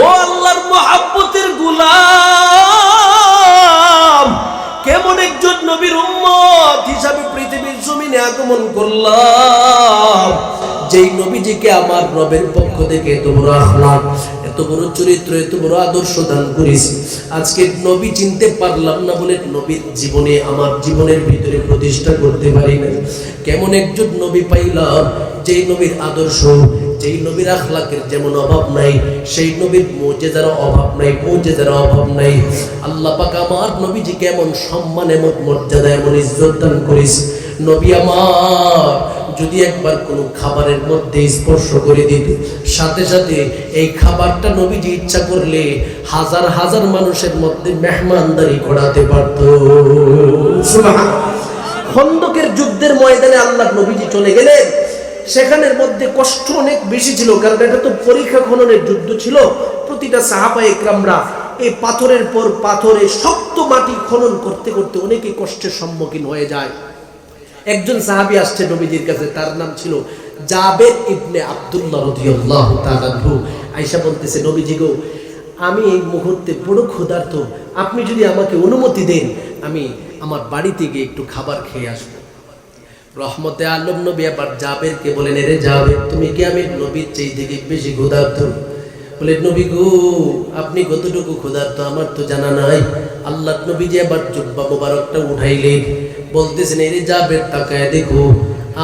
ও আল্লাহর মুহাব্বতের গোলাম, কেমন একজন নবীর উম্মত হিসাবে পৃথিবীর জমিনে আগমন করলাম, যেই নবীজিকে আমার রবের পক্ষ থেকে এত বড় আখলাক, এত বড় চরিত্র, এত বড় আদর্শ দান করেছি। আজকে নবী চিনতে পারলাম না বলে নবীর জীবনে আমার জীবনের ভিতরে প্রতিষ্ঠা করতে পারি না। কেমন একজন নবী পাইলাম, যেই নবীর আদর্শ, যেই নবীর আখলাকের যেমন অভাব নাই, সেই নবীর মুজিজার অভাব নাই, মুজিজার অভাব নাই। আল্লাহ পাক আমার নবীজিকে এমন সম্মান, এমন মর্যাদা, এমন ইজ্জত দান করেছে। নবী আমার যদি একবার কোনো খাবারের মধ্যে স্পর্শ করে দিত, সাথে সাথে এই খাবারটা নবীজি ইচ্ছা করলে হাজার হাজার মানুষের মধ্যে মেহমানদারি করাতে পারত। খন্দকের যুদ্ধের ময়দানে আল্লাহ নবীজি চলে গেলেন, সেখানের মধ্যে কষ্ট অনেক বেশি ছিল, কারণ এটা তো পরীক্ষা খননের যুদ্ধ ছিল। প্রতিটা সাহাবায়ে কেরামরা এই পাথরের পর পাথরে শক্ত মাটি খনন করতে করতে অনেকে কষ্টের সম্মুখীন হয়ে যায়। একজন সাহাবী আসছে নবীজির কাছে, তার নাম ছিল জাবের ইবনে আব্দুল্লাহ রাদিয়াল্লাহু তাআলা আনহু। আয়েশা বলতেছে, নবীজি গো, আমি এই মুহূর্তে বড় ক্ষুধার্ত, আপনি যদি আমাকে অনুমতি দেন আমি আমার বাড়িতে গিয়ে একটু খাবার খেয়ে আসবো। রহমতে আলম নবী আবার জাবেরকে বলেন, এরে জাবের, তুমি কি আমি নবীর চেয়ে থেকে বেশি ক্ষুধার্ত? বলে, নবী গো, আপনি কতটুকু ক্ষুধার্ত আমার তো জানা নাই। আল্লাহ নবীজি আবার জুব্বা মোবারকটা উঠাইলেন, বলতেছেন, এরে জাবের, তাকায় দেখো,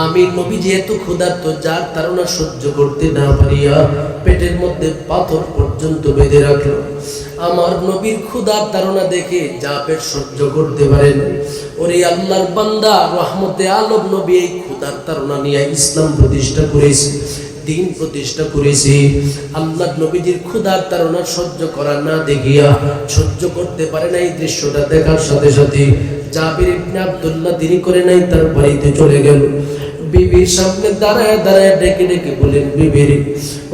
আমি নবীজি এত ক্ষুধার্ত, যার তাড়না সহ্য করতে না পারিয়া পেটের মধ্যে পাথর পর্যন্ত বেঁধে রাখলো। আমার নবীর ক্ষুধার তাড়না দেখে জাবের সহ্য করতে পারেন। ওরে আল্লাহর বান্দা, রহমতে আলম নবী এই ক্ষুধার তাড়না নিয়ে ইসলাম প্রতিষ্ঠা করেছে, দিন প্রতিষ্ঠা করেছে। আল্লাহ নবীজির ক্ষুধার তাড়না সহ্য করা না দেখিয়া, সহ্য করতে পারে না এই দৃশ্যটা দেখার সাথে সাথে জাবির ইবনে আব্দুল্লাহ দেরি করে নাই, তার বাড়িতে চলে গেল। বিবির সামনে দাঁড়ায় দাঁড়ায় ডেকে ডেকে বলেন, বিবির,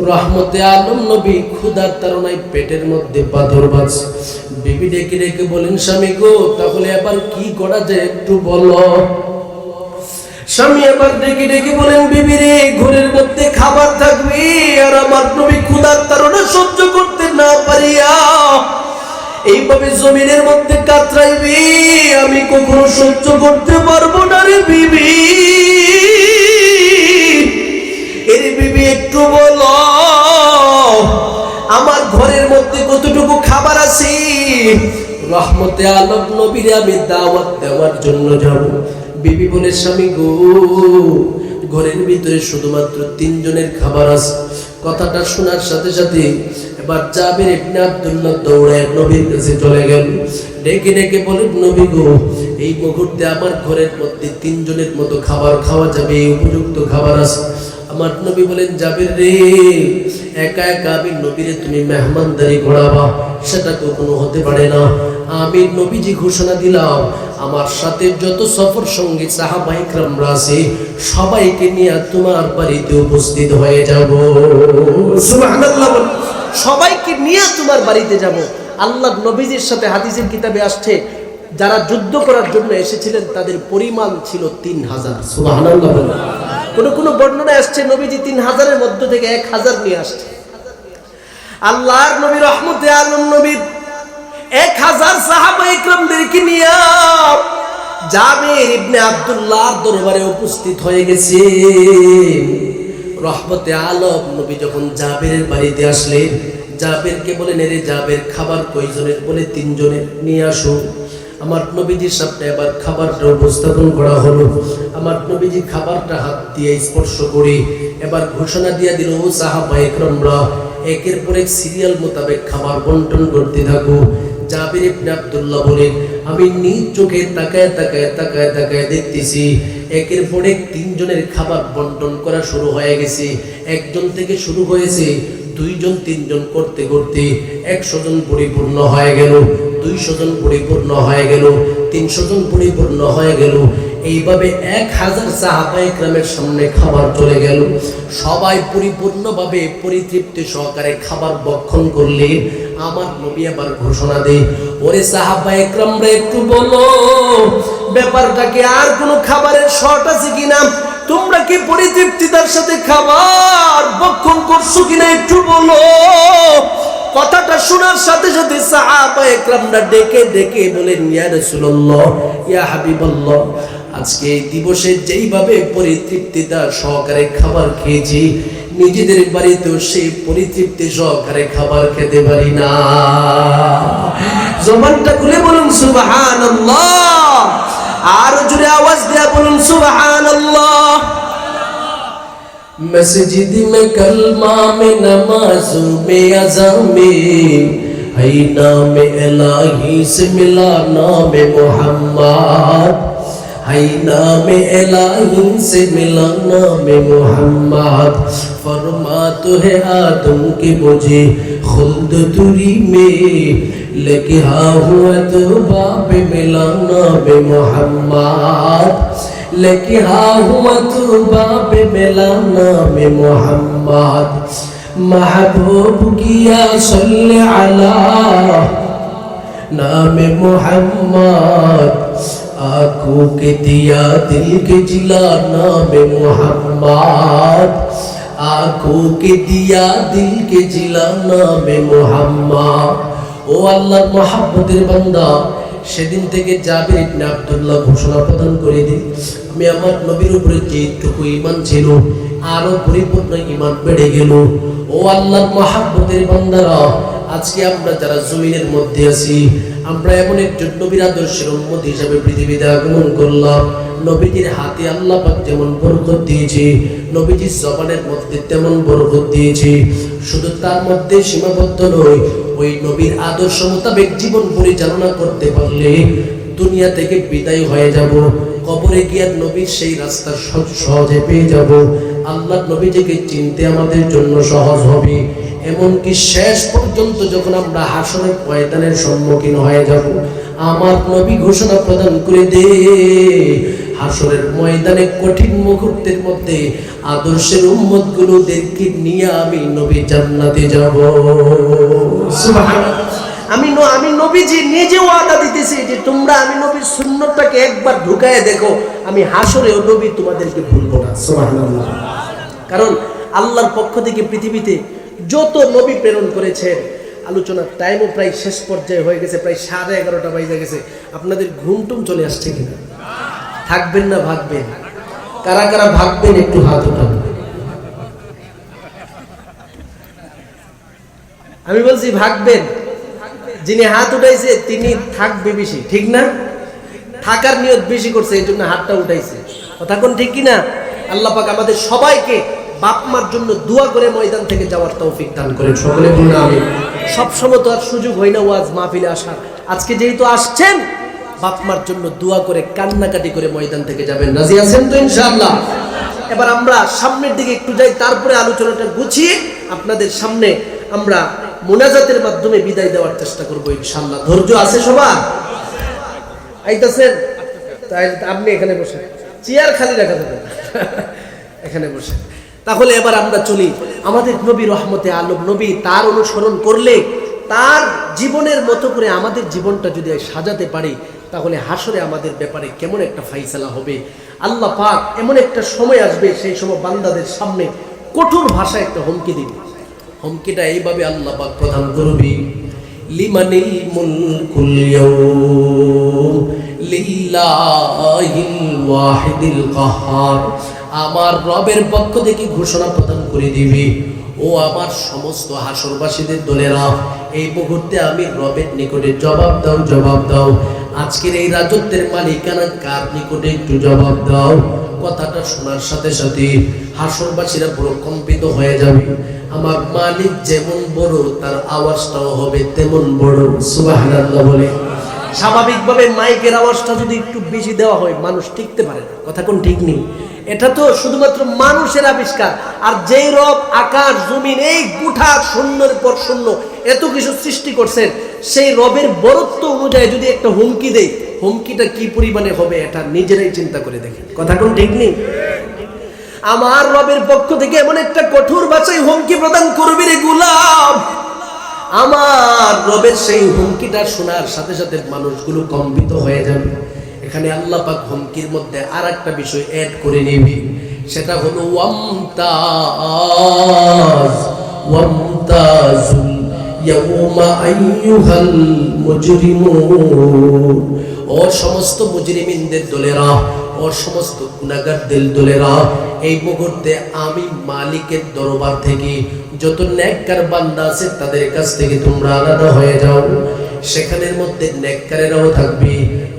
রহমতে আলম নবী ক্ষুধার তাড়নায় পেটের মধ্যে পাথর বাঁধছে। বিবি ডেকে ডেকে বলেন, স্বামী গো, তাহলে এবার কি করা যায় একটু বলো। স্বামী আবার ডেকে ডেকে বলেন, বিবি রে, ঘরের মধ্যে খাবার থাকবে আর আমার নবী ক্ষুধার তাড়না সহ্য করতে না পারিয়া এইভাবে জমিনের মধ্যে কাতরাইবে, আমি কখনো সহ্য করতে পারবো না রে বিবি। এরে বিবি, একটু বলো আমার ঘরের মধ্যে কতটুকু খাবার আছে, রহমতে আলম নবীরে আমি দাওয়াত দেওয়ার জন্য যাব। বিবি বলে, স্বামী গো, ঘরের ভিতরে শুধুমাত্র 3 জনের খাবার আছে। কথাটা শোনার সাথে সাথে এবার জাবির ইবনে আব্দুল্লাহ দৌড়ায় নবীর কাছে চলে গেল, ডেকে ডেকে বলেন, নবী গো, এই মুহূর্তে আমার ঘরের মধ্যে 3 জনের মতো খাবার খাওয়া যাবে, এই উপযুক্ত খাবার আছে। আমার নবী বলেন, জাবির রে, একা একা আমি নবীরে তুমি মেহমানদারি করাবা, সেটা কখনো হতে পারে না। আমি নবীজি ঘোষণা দিলাম, আমার সাথে যত সফর সঙ্গী সাহাবায়ে কেরামরা আছে সবাইকে নিয়ে তোমার বাড়িতে উপস্থিত হয়ে যাব। সুবহানাল্লাহ, সবাইকে নিয়ে তোমার বাড়িতে যাব। আল্লাহ নবীজির সাথে হাদিসের কিতাবে আসছে, যারা যুদ্ধ করার জন্য এসেছিলেন তাদের পরিমাণ ছিল 3000। সুবহানাল্লাহ। কোন কোন বর্ণনায় আসছে নবীজি 3000-এর মধ্য থেকে 1000 নিয়ে আসছে। আল্লাহর নবী রহমতে আলম নবী 1000 সাহাবায়ে কেরামদেরকে নিয়ে জাবির ইবনে আব্দুল্লাহর দরবারে উপস্থিত হয়ে গেছে। রহমতে আলম নবী যখন জাবিরের বাড়িতে আসলেন, জাবিরকে বলেন, এরে জাবির, খাবার কয়জনের? বলে, 3 জনের, নিয়ে আসো। আমার নবীজির সামনে এবার খাবারটা উপস্থাপন করা হলো। আমার নবীজি খাবারটা হাত দিয়ে স্পর্শ করে এবার ঘোষণা দিয়ে দিল, ও সাহাবায়ে কেরামরা, একের পর এক সিরিয়াল মোতাবেক খাবার বন্টন করতে থাকো। জাবির ইবনে আব্দুল্লাহ বলেন, আমি নিজ চোখে তাকায় তাকায় তাকায় তাকায় দেখতেছি একের পর এক 3 জনের খাবার বন্টন করা শুরু হয়ে গেছে। একজন থেকে শুরু হয়েছে, 2 জন 3 জন করতে করতে 100 জন পরিপূর্ণ হয়ে গেল, 200 জন পরিপূর্ণ হয়ে গেল, 300 জন পরিপূর্ণ হয়ে গেল। এইভাবে 1000 সাহাবায়ে কেরামের সামনে খাবার চলে গেল। সবাই পরিপূর্ণভাবে পরিতৃপ্তি সহকারে খাবার ভক্ষণ করলেন। আমার নবী আবার ঘোষণা দেয়, ওরে সাহাবায়ে কেরামরা, একটু বলো ব্যাপারটা কি, আর কোনো খাবারের শর্ট আছে কিনা? তোমরা কি পরিতৃপ্তিতার সাথে খাবার ভক্ষণ করছো কিনা একটু বলো। কথা শোনার সাথে সাথে সাহাবায়ে কেরামরা ডেকে ডেকে বলেন, ইয়া রাসূলুল্লাহ, ইয়া হাবিবাল্লাহ, আজকে এই দিবসে যেইভাবে পরিতৃপ্তিতা সহকারে খাবার খেয়েছি, নিজেদের বাড়িতেও সেই পরিতৃপ্তি সহকারে খাবার খেতে পারি না। জবানটা খুলে বলুন সুবহানাল্লাহ, আর জোরে আওয়াজ দেয়া বলুন সুবহানাল্লাহ। मस्जिद में कलमा में नमाज़ों में अज़ान में है नाम इलाही से मिला नाम मोहम्मद, है नाम इलाही से मिला नाम मोहम्मद। फरमाते हैं आदम के मुझे खुल्द तुरी में, लेके हाँ हुआ तो बाप मिला नाम मोहम्मद, लेके हाँ हुआ तो बाप मिला नाम मोहम्मद। महबूब किया सल्ले अला नाम मोहम्मद, आंखों के दिया दिल के जिला नाम मोहम्मद, आंखों के दिया दिल के जिला नाम मोहम्मद। ও আল্লাহর মহব্বতের বান্দা, সেদিন থেকে জাবির ইবনে আব্দুল্লাহ ঘোষণা প্রদান করে দিন, আমি আমার নবীর উপরে যেটুকু ঈমান ছিল আরো পরিপূর্ণ ঈমান বেড়ে গেল। ও আল্লাহর মহব্বতের বান্দারা, আজকে আমরা যারা জমিনের মধ্যে আছি, আমরা এমন একজন নবীর আদর্শের উম্মত হিসেবে পৃথিবীতে আগমন করলাম। নবীজির হাতে আল্লাহ পাক যেমন বরকত দিয়েছে, নবীজির জবানের মধ্যে তেমন বরকত দিয়েছে। শুধু তার মধ্যে সীমাবদ্ধ নয়, ওই নবীর আদর্শ মোতাবেক জীবন পরিচালনা করতে পারলে দুনিয়া থেকে বিদায় হয়ে যাব, কবরে গিয়ে নবীর সেই রাস্তা সহজে পেয়ে যাব। আল্লাহ নবীজিকে চিনতে আমাদের জন্য সহজ হবে। এমনকি শেষ পর্যন্ত যখন আমরা হাসরের ময়দানের সম্মুখীন হয়ে যাব, আমার নবী ঘোষণা প্রদান করে দে, হাসরের ময়দানে কঠিন মুহূর্তের মধ্যে আদর্শের উম্মতগুলোদেরকে নিয়ে আমি নবী জান্নাতে যাব। সুবহানাল্লাহ। আমি নবীজি নিজে ওয়াদা দিতেছি যে তোমরা আমি নবীর সুন্নতটাকে একবার ঢুকায় দেখো, আমি হাসরেও নবী তোমাদেরকে ভুলবো না। সুবহানাল্লাহ। কারণ আল্লাহর পক্ষ থেকে পৃথিবীতে যত নবী প্রেরণ করেছেন, আলোচনার টাইমও প্রায় শেষ পর্যায়ে হয়ে গেছে, প্রায় 11:30 বাজে গেছে। আপনাদের ঘুমটুম চলে আসছে কিনা? থাকবেন না ভাগবেন? কারা কারা ভাগবেন একটু হাত উঠাবেন। আমি বলছি ভাগবেন, যিনি হাত উঠাইছে তিনি থাকবে বেশি, ঠিক না? থাকার নিয়ত বেশি করছে, এই জন্য হাতটা উঠাইছে। কথা কোন ঠিক কিনা? আল্লাহ পাক আমাদের সবাইকে বাপ মার জন্য দোয়া করে ময়দান থেকে যাওয়ার তৌফিক দান করেন, সকলে বলুন আমিন। সবসময় তো আর সুযোগ হয় না ওয়াজ মাহফিলে আসার। আজকে যেহেতু আসছেন, বাপ মার জন্য দোয়া করে কান্নাকাটি করে ময়দান থেকে যাবেন। রাজি আছেন তো ইনশাআল্লাহ? এবার আমরা সামনের দিকে একটু যাই, তারপরে আলোচনাটা গুছিয়ে আপনাদের সামনে আমরা মুনাজাতের মাধ্যমে বিদায় দেওয়ার চেষ্টা করবো ইনশাআল্লাহ। ধৈর্য আছে সবার? আইতাছেন? তাই আপনি এখানে বসে, চেয়ার খালি রাখা যাবে না, এখানে বসে। তাহলে এবার আমরা চলি আমাদের নবী রহমতে আলম নবী, তার অনুসরণ করলে, তার জীবনের মতো করে আমাদের জীবনটা যদি সাজাতে পারি, তাহলে হাসরে আমাদের ব্যাপারে কেমন একটা ফাইসালা হবে। আল্লাহ পাক এমন একটা সময় আসবে, সেই সময় বান্দাদের সামনে কঠোর ভাষায় একটা হুমকি দিবে। হুমকিটা এইভাবে আল্লাহ পাক প্রদান করবে, লিমানিল মুলকুল ইয়াউম লিল্লাহিল ওয়াহিদিল কাহ্হার। আমার রবের পক্ষ থেকে ঘোষণা প্রদান করে দিবে, ও আমার সমস্ত হাসরবাসীদের দলেরা, এই মুহূর্তে আমি রবের নিকটে জবাব দাও, জবাব দাও। আজকের এই রাজত্বের মালিকানা কার নিকটে একটু জবাব দাও। কথাটা শোনার সাথে সাথে হাসরবাসীরা পুরো কম্পিত হয়ে যাবে। আমার মালিক যেমন বড়, তার আওয়াজটাও হবে তেমন বড়। সুবহানাল্লাহ বলে। স্বাভাবিকভাবে মাইকের আওয়াজটা যদি একটু বেশি দেওয়া হয়, মানুষ টিকতে পারে না। কথা কোন ঠিক নেই? এটা তো শুধুমাত্র মানুষের আবিষ্কার। আর যেই রব আকাশ জমিন এই গুঠা শূন্যের পর শূন্য এত কিছু সৃষ্টি করছেন, সেই রবের বরত্ব অনুযায়ী যদি একটা হুমকি দেয়, হুমকিটা কি পরিমাণে হবে এটা নিজেরাই চিন্তা করে দেখেন। কথা কোন ঠিক নেই? আমার রবের পক্ষ থেকে এমন একটা কঠোর ভাষায় হুমকি প্রদান করবে রে গোলাম, আমার রবের সেই হুমকিটা শোনার সাথে সাথে মানুষগুলো কম্পিত হয়ে যাবে। এখানে আল্লাহ পাক হুমকির মধ্যে আর একটা বিষয় অ্যাড করে নেবে, সেটা হলো ওয়ামতাজুল ইয়াউমা আইয়ুহাল মুজরিমুন, ও সমস্ত মুজরিমিনদের দলেরা, ও সমস্ত গুনাহগারদের দলেরা, এই মুহূর্তে আমি মালিকের দরবার থেকে যত নেককার বান্দা আছে তাদের কাছ থেকে তোমরা আলাদা হয়ে যাও। সেখানের মধ্যে নেককারেরাও থাকবে।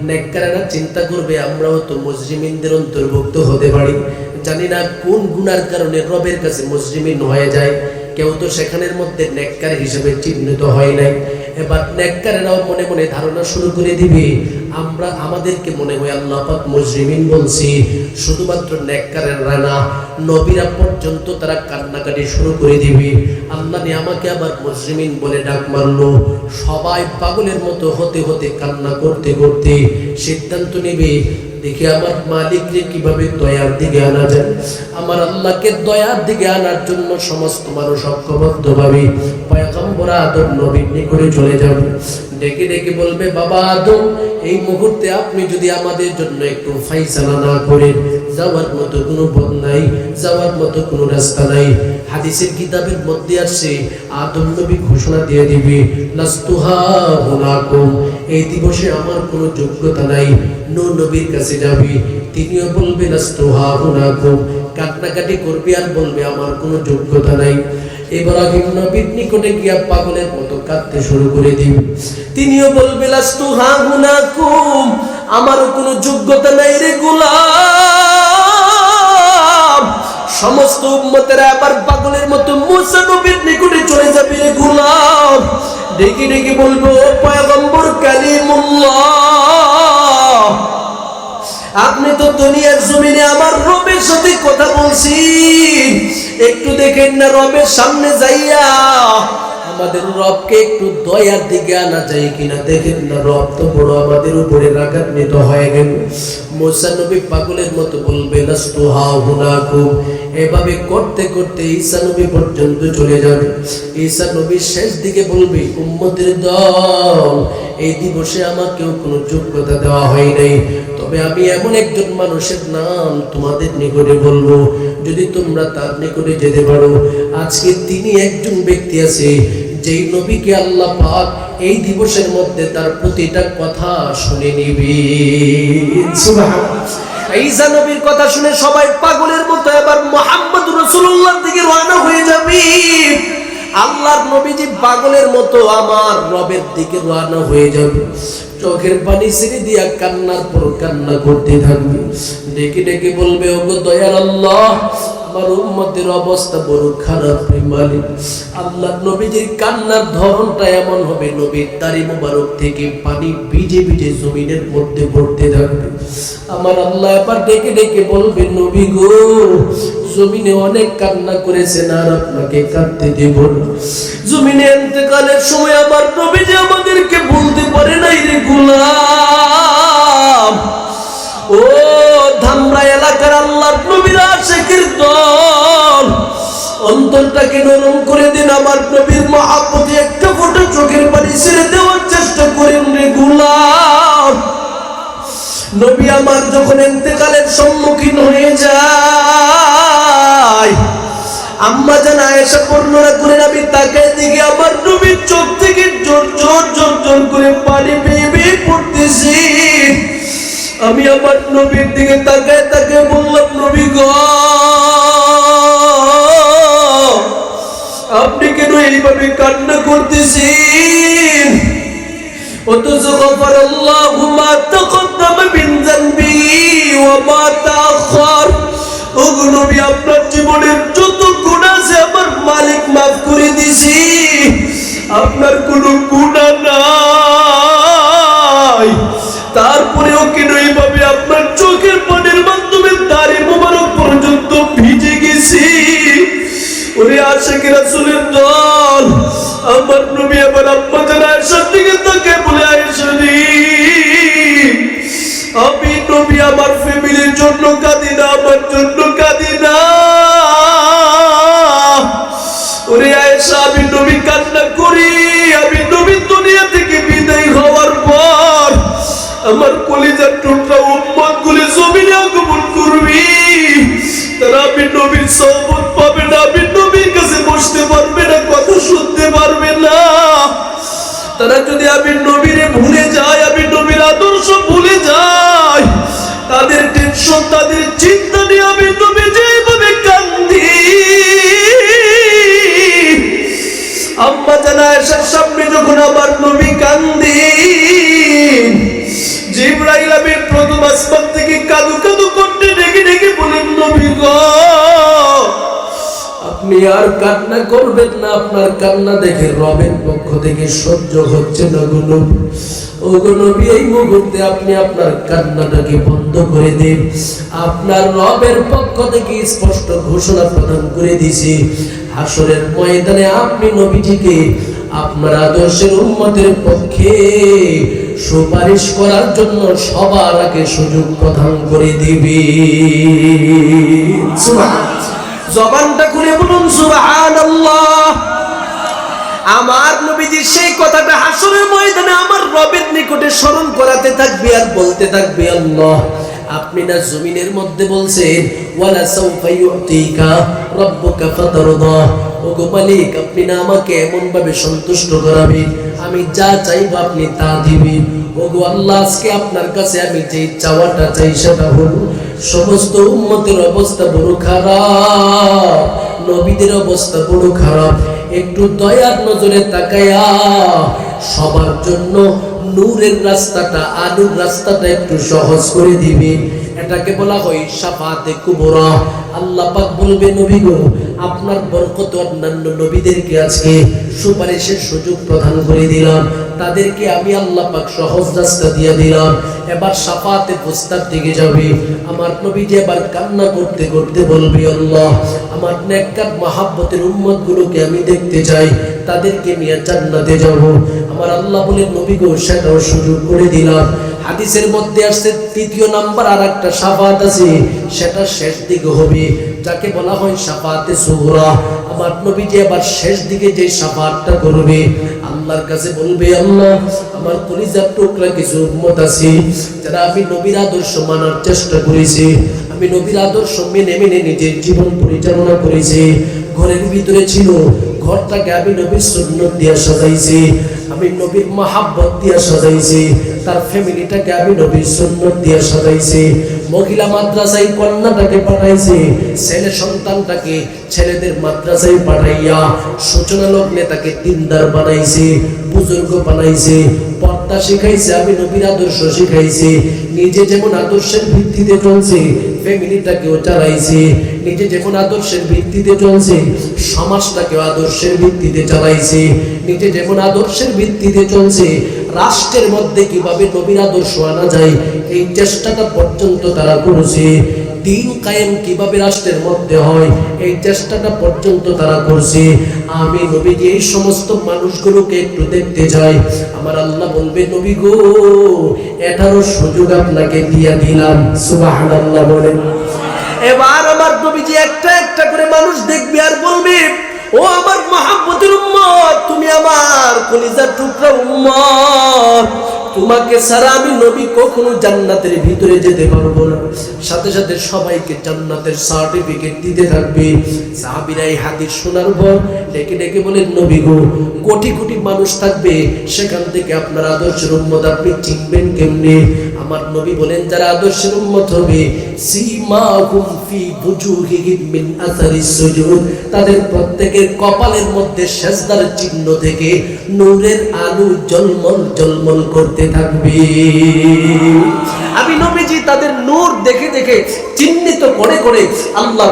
নেককারেরা চিন্তা করবে আমরাও তো মুজরিমিনদের অন্তর্ভুক্ত হতে পারি। জানি না কোন গুনার কারণে রবের কাছে মুজরিমিন হয়ে যায়। কেউ তো সেখানের মধ্যে নেককার হিসেবে চিহ্নিত হয় নাই। এবার নেককারেরাও মনে মনে ধারণা শুরু করে দিবে, আমরা আমাদেরকে মনে হয় আল্লাহ পাক মুজরিমিন বলছি। শুধুমাত্র নেককারেরা না, নবীরা পর্যন্ত তারা কান্নাকাটি শুরু করে দিবে, আল্লাহ নে আমাকে আবার মুজরিমিন বলে ডাক মারলো। সবাই পাগলের মতো হতে হতে কান্না করতে করতে সিদ্ধান্ত নেবে, দেখি আমার মালিককে কিভাবে দয়ার দিকে আনা যায়। আমার আল্লাহকে দয়ার দিকে আনার জন্য সমস্ত মানুষ ঐক্যবদ্ধভাবে পয়গম্বর আদম নবীর নিকটে চলে যাবে। ডেকে ডেকে বলবে, বাবা আদম, এই মুহূর্তে আপনি যদি আমাদের জন্য একটু ফাইসালা না করেন, যাওয়ার মতো কোনো পথ নাই, যাওয়ার মতো কোনো রাস্তা নাই। হাদিসের কিতাবের মধ্যে আসছে, আদম নবী ঘোষণা দিয়ে দিবে, লাস্তুহা হুনাকুম, এই দিবসে আমার কোনো যোগ্যতা নাই। নূহ নবীর কাছে যাবে, তিনিও বলবে লাস্তুহা হুনাকুম, কান্নাকাটি করবে আর বলবে আমার কোনো যোগ্যতা নাই। ইব্রাহিম নবীর নিকটে গিয়া পাগলের মতো কাঁদতে শুরু করে দিবে, তিনিও বলবে লাস্তুহা হুনাকুম, আমারও কোনো যোগ্যতা নাই রে গোলাম। সমস্ত উম্মতেরা আবার পাগলের মতো মুসা নবীর নিকটে চলে যাবে রে গোলাম। ডেকে ডেকে বলবো, ও পয়গম্বর কালিমুল্লাহ, আপনি তো দুনিয়ার জমিনে আমার রবের সাথে কথা বলছি, একটু দেখেন না রবের সামনে যাইয়া আমাদের রবকে একটু দয়ার দিকে আনা যায় কিনা, দেখেন না রব তো বড় আমাদের উপরে রাগান্বিত হয়ে গেল। মুসা নবী পাগলের মতো বলবে লাস্তুহা হুনাকুম, এভাবে করতে করতে ঈসা নবী পর্যন্ত চলে যাবে। ঈসা নবী শেষ দিকে বলবে, উম্মতের দল, এই দিবসে আমাকেও কোনো যোগ্যতা দেওয়া হয় নাই, তবে আমি এমন একজন মানুষের নাম তোমাদের নিকটে বলবো, যদি তোমরা তার নিকটে যেতে পারো। আজকে তিনি একজন ব্যক্তি আছে, যেই নবীকে আল্লাহ পাক এই দিবসের মধ্যে তার প্রতিটা কথা শুনে নিবে। সুবহানাল্লাহ। ঈসা নবীর কথা শুনে সবাই পাগলের মতো এবার মুহাম্মদ রাসূলুল্লাহর দিকে রওনা হয়ে যাবে। আল্লাহর নবীজি পাগলের মতো আমার রবের দিকে রওনা হয়ে যাবে। চোখের পানি ছেড়ে দিয়া কান্নার পর কান্না করতে থাকবে। ডেকে ডেকে বলবে, ওগো দয়ার আল্লাহ, আমার উম্মতের অবস্থা বড় খারাপ রে মালিক। আল্লাহর নবীজির কান্নার ধরনটা এমন হবে, নবীর দাড়ি মোবারক থেকে পানি ভিজে ভিজে জমিনের মধ্যে পড়তে থাকবে। আমার আল্লাহ এবার ডেকে ডেকে বলবে, নবী গো, জমিনে অনেক কান্না করেছেন আর আপনাকে কাঁদতে দেব না। জমিনে ইন্তেকালের সময় আমার নবীজি আমাদেরকে বলতে পারে নাই রে গোলাম। ও ধামরা এলাকার আল্লাহর নবীর আশিকের দল, অন্তরটাকে নরম করে দিন, আমার নবীর মহব্বতে একটা ফোঁটা চোখের পানি ছেড়ে দেওয়ার চেষ্টা করেন রে গোলাম। নবী আমার যখন ইন্তেকালের সম্মুখীন হয়ে যায়, আম্মা জান আয়েশা বর্ণনা করেন, আমি তাকায় দিকে আমার নবীর চোখ থেকে জোর জোর জোর জোর করে পানি বেয়ে বেয়ে পড়তেছি। আমি আমার নবীর দিকে তাকায় তাকায় বললাম, নবী গো, আপনি কেন এইভাবে কান্না করতেছেন? অথচ গফারাল্লাহু মা তাকদ্দামা মিন যানবিহি ওয়া মা তাআখার। ওগো নবী, আপনার জীবনের যত গুনাহ আছে আমার মালিক মাফ করে দিয়েছি, আপনার কোনো গুনাহ নাই। তারপরেও কেন এইভাবে আপনার চোখের পানির মাধ্যমে দাড়ি মোবারক পর্যন্ত ভিজে গেছি? ওরে আশিক রাসূলের দল, আমার নবী আবার আম্মা জান আয়েশার দিকে তাকিয়ে বলে, আয়েশা রে, আমি নবী আমার ফ্যামিলির জন্য কাঁদি না, আমার জন্য কাঁদি না। ওরে আয়েশা, আমি নবী কান্না করি, আমি নবী দুনিয়া থেকে বিদায় হওয়ার পর আমার কলিজার টুকরা উম্মত গুলি জমিনে আগমন করবি, তারা আমি নবীর সহবত পাবে না, আমি নবীর কাছে বসতে পারবে না, কথা শুনতে পারবে না। তারা যদি আমি নবীরে ভুলে যাই, আমি নবীর আদর্শ ভুলে যাই, তাদের টেনশন, তাদের চিন্তা নিয়ে আমি নবী যেভাবে কান্দি, আম্মা জানা আয়েশার সামনে যখন আমার নবী কান্দি, জিবরাইল আমিন প্রথম আসমান থেকে কাঁদু কাঁদু করতে ডেকে ডেকে বলেন, নবী গো আপনি আর কান্না করবেন না, আপনার কান্না দেখে রবের পক্ষ থেকে সহ্য হচ্ছে না গো নবী। ও গো নবী, এই মুহূর্তে আপনি আপনার কান্নাটাকে বন্ধ করে দিন। আপনার রবের পক্ষ থেকে স্পষ্ট ঘোষণা প্রদান করে দিয়েছি, হাসরের ময়দানে আপনি নবীজিকে আপনার আদর্শের উম্মতের পক্ষে সুপারিশ করার জন্য সবার আগে সুযোগ প্রদান করে দিবি। সুবহানাল্লাহ, জবানটা খুলে বলুন সুবহানাল্লাহ। আমার নবীজি সেই কথাটা হাসরের ময়দানে আমার রবের নিকটে স্মরণ করাতে থাকবে আর বলতে থাকবে, আল্লাহ আপনি না জমিনের মধ্যে বলছেন ওয়ালা সাউফা ইউতিকা রাব্বুকা ফাতারদা, ওগো মালিক আপনি না আমাকে এমন ভাবে সন্তুষ্ট করাবেন আমি যা চাইবো আপনি তা দিবেন। ওগো আল্লাহ, আজকে আপনার কাছে আমি যে চাওয়াটা চাই সেটা হলো, সমস্ত উম্মতের অবস্থা বড় খারাপ, নবীদের অবস্থা বড় খারাপ, একটু দয়ার নজরে তাকায়া সবার জন্য নূরের রাস্তাটা, আলোর রাস্তাটা একটু সহজ করে দিবে। এটাকে বলা হয় শাফাতে কুবরা। আল্লাহ পাক বলবে, নবী গো আপনার বরকত অন্যান্য নবীদেরকে আজকে সুপারিশের সুযোগ প্রদান করে দিলাম, তাদেরকে আমি আল্লাহ পাক সহজ রাস্তা দিয়ে দিলাম। এবার শাফাতে বস্তার দিকে যাবে, আমার নবীজি এবার কান্না করতে করতে বলবে, আল্লাহ আমার নেককার মহাব্বতের উম্মতগুলোকে আমি দেখতে চাই, তাদেরকে নিয়ে জান্নাতে যাব। আমার আল্লাহ বলেন, নবী গো সেটাও সুযোগ করে দিলাম। হাদিসের মধ্যে আসছে তৃতীয় নাম্বার আর একটা শাফাত আছে, সেটা শেষ দিকে হবে, যাকে বলা হয় শাফাতে সুগরা। আমার নবীজি এবার শেষ দিকে যে শাফাতটা করবে, আল্লাহর কাছে বলবে, আল্লাহ আমার কলিজার টুকরা কিছু উম্মত আছে যারা আমি নবীর আদর্শ মানার চেষ্টা করেছি, আমি নবীর আদর্শ মেনে মেনে নিজের জীবন পরিচালনা করেছি, ঘরের ভিতরে ছিল, ঘরটাকে আমি নবীর সুন্নাত দিয়ে সাজাইছি, আমি নবীর মহাব্বত দিয়ে সাজাইছি, তার ফ্যামিলিটাকে আমি নবীর সুন্নাত দিয়ে সাজাইছি, মহিলা মাদ্রাসায় কন্যাটাকে পাঠাইছি, ছেলে সন্তানটাকে ছেলেদের মাদ্রাসায় পাঠাইয়া সূচনা লগ্নে তাকে দিনদার বানাইছি, বুজুর্গ বানাইছি, পর্দা শিখাইছি, আমি নবীর আদর্শ শিখাইছি, নিজে যেমন আদর্শের ভিত্তিতে চলছে ফ্যামিলিটাকেও চালাইছি, নিজে যেমন আদর্শের ভিত্তিতে চলছে সমাজটাকেও আদর্শের ভিত্তিতে চালাইছি, নিজে যেমন আদর্শের ভিত্তিতে চলছে রাষ্ট্রের মধ্যে কিভাবে নবীর আদর্শ আনা যায় এই চেষ্টাটা পর্যন্ত তারা করেছে, দিন কায়েম কিভাবে রাষ্ট্রের মধ্যে হয় এই চেষ্টাটা পর্যন্ত তারা করছে। আমি নবীজি এই সমস্ত মানুষগুলোকে একটু দেখতে যাই, আমার আল্লাহ বলবে, নবী গো এটারও সুযোগ আপনাকে দিয়ে দিলাম। সুবহানাল্লাহ বলেন। এবার আমার নবীজি একটা একটা করে মানুষ দেখবে আর বলবে, ও আমার মহাব্বতের উম্মত, তুমি আমার কলিজার টুকরা উম্মত, তোমাকে ছাড়া আমি নবী কখনো জান্নাতের ভিতরে যেতে পারবো না। সাথে সাথে সবাইকে জান্নাতের সার্টিফিকেট দিতে থাকবে। সাহাবীরা এই হাদিস শোনার পর ডেকে ডেকে বলেন, নবী গো কোটি কোটি মানুষ থাকবে, সেখান থেকে আপনার আদর্শের উম্মত আপনি চিনবেন কেমনে? আমার নবী বলেন, যারা আদর্শের উম্মত হবে, সীমাহুম ফি বুজুহিহিম মিন আসারিস সুজুদ, তাদের প্রত্যেকের কপালের মধ্যে সেজদার চিহ্ন থেকে নূরের আলো ঝলমল ঝলমল করতে থাকবে। আমি নবীজি তাদের নূর দেখে দেখে চিহ্নিত করে করে আল্লাহ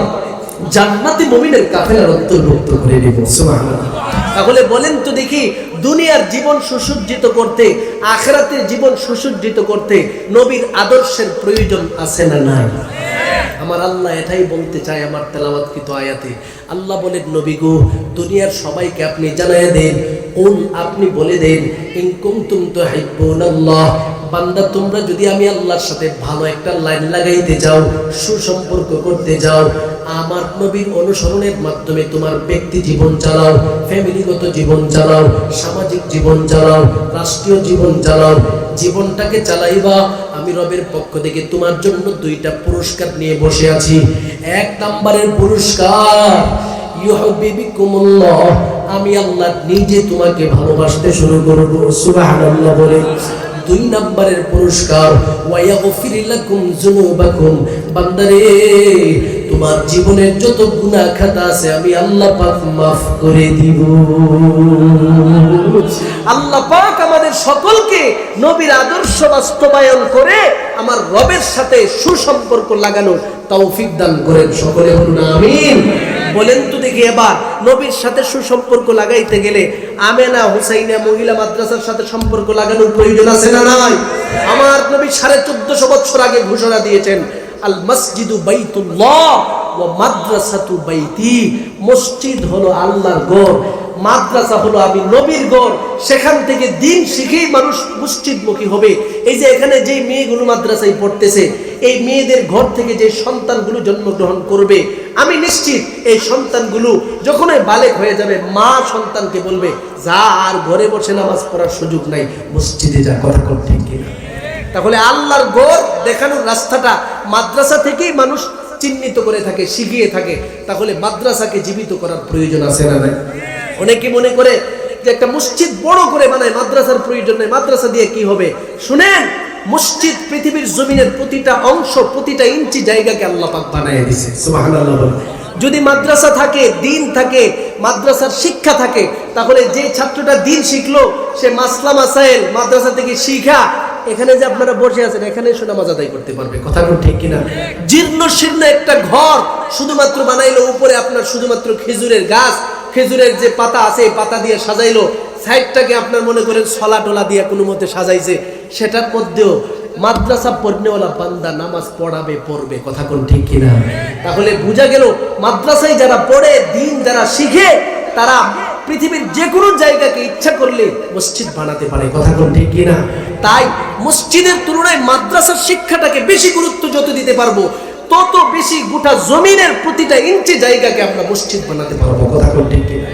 জান্নাতি মুমিনের কাফেলার অন্তর্ভুক্ত করে নেব। সুবহানাল্লাহ। তাহলে বলেন তো দেখি, দুনিয়ার জীবন সুসজ্জিত করতে, আখিরাতের জীবন সুসজ্জিত করতে নবীর আদর্শের প্রয়োজন আছে না নাই? আমার আল্লাহ এটাই বলতে চায় আমার তেলাওয়াতকৃত আয়াতে। আল্লাহ বলেন, নবী গো দুনিয়ার সবাইকে আপনি জানায়া দেন, কুল আপনি বলে দেন, ইন কুনতুম তুহিব্বুনাল্লাহ, বান্দা তোমরা যদি আমি আল্লাহর সাথে ভালো একটা লাইন লাগাইতে চাও, সুসম্পর্ক করতে চাও, আমার নবীর অনুসরণের মাধ্যমে তোমার ব্যক্তি জীবন চালাও, ফ্যামিলিগত জীবন চালাও, সামাজিক জীবন চালাও, রাষ্ট্রীয় জীবন চালাও, জীবনটাকে চালাইবা, আমি রবের পক্ষ থেকে তোমার জন্য দুইটা পুরস্কার নিয়ে বসে আছি। এক নম্বরের পুরস্কার, ইউহিব্বুকুমুল্লাহ, আমি আল্লাহ নিজে তোমাকে ভালোবাসতে শুরু করব। সুবহানাল্লাহ বলে। 2 নম্বরের পুরস্কার, ওয়া ইয়াগফির লাকুম যুনুবাকুম, বান্দারে তোমার জীবনের যত গুনাহ খাতা আছে আমি আল্লাহ পাক maaf করে দিব। আল্লাহ পাক আমাদের সকলকে নবীর আদর্শ বাস্তবায়ন করে আমার রবের সাথে সুসম্পর্ক লাগানো তৌফিক দান করেন। সকলে বলুন আমিন। বলেন তো দেখি, এবার নবীর সাথে সুসম্পর্ক লাগাইতে গেলে আমেনা হুসাইনা মহিলা মাদ্রাসার সাথে সম্পর্ক লাগানোর প্রয়োজন আছে না নাই? আমার নবী 1450 বছর আগে ঘোষণা দিয়েছেন, আল মসজিদু বাইতুল্লাহ ওয়া মাদ্রাসাতু বাইতি, মসজিদ হলো আল্লাহর ঘর, মাদ্রাসা হলো আমি নবীর ঘর। সেখান থেকে দিন শিখেই মানুষ মসজিদমুখী হবে। এই যে এখানে যে মেয়েগুলো মাদ্রাসায় পড়তেছে, এই মেয়েদের ঘর থেকে যে সন্তানগুলো জন্মগ্রহণ করবে, আমি নিশ্চিত এই সন্তানগুলো যখন বালেগ হয়ে যাবে, মা সন্তানকে বলবে, যা আর ঘরে বসে নামাজ পড়ার সুযোগ নাই, মসজিদে যা। কথা ঠিক কিনা? তাহলে আল্লাহর ঘর দেখানোর রাস্তাটা মাদ্রাসা থেকেই মানুষ চিহ্নিত করে থাকে, শিখিয়ে থাকে। তাহলে মাদ্রাসাকে জীবিত করার প্রয়োজন আছে না নাই? অনেকে মনে করে যে একটা মসজিদ বড় করে বানায়, মাদ্রাসার প্রয়োজন নেই। মাদ্রাসা দিয়ে কি হবে? শুনেন, মসজিদ পৃথিবীর জমিনের প্রতিটা অংশ, প্রতিটা ইঞ্চি জায়গাকে আল্লাহ পাক বানায় দিয়েছে। সুবহানাল্লাহ। যদি মাদ্রাসা থাকে, দিন থাকে, মাদ্রাসার শিক্ষা থাকে, তাহলে যে ছাত্রটা দিন শিখলো সে মাসলা মাসাইল মাদ্রাসা থেকে শিখা এখানে যে আপনারা বসে আছেন, এখানে এসে নামাজ আদায় করতে পারবে। কথা ঠিক কিনা? জীর্ণ শীর্ণ একটা ঘর শুধুমাত্র বানাইলো, উপরে আপনার শুধুমাত্র খেজুরের গাছ, খেজুরের যে পাতা আছে এই পাতা দিয়ে সাজাইলো, সাইডটাকে আপনার মনে করেন ছলা টোলা দিয়ে কোনো মতে সাজাইছে, সেটার মধ্যেও মাদ্রাসা পড়নেওয়ালা বান্দা নামাজ পড়বে। কথা ঠিক কিনা? তাহলে বোঝা গেল মাদ্রাসায় যারা পড়ে, দিন যারা শিখে, তারা পৃথিবীর যে কোনো জায়গাকে ইচ্ছা করলে মসজিদ বানাতে পারে। কথা ঠিক কিনা? তাই মসজিদের তুলনায় মাদ্রাসার শিক্ষাটাকে বেশি গুরুত্ব যত দিতে পারবো, তত বেশি গোটা জমিনের প্রতিটা ইঞ্চি জায়গাকে আমরা মসজিদ বানাতে পারবো। কথা ঠিক কিনা?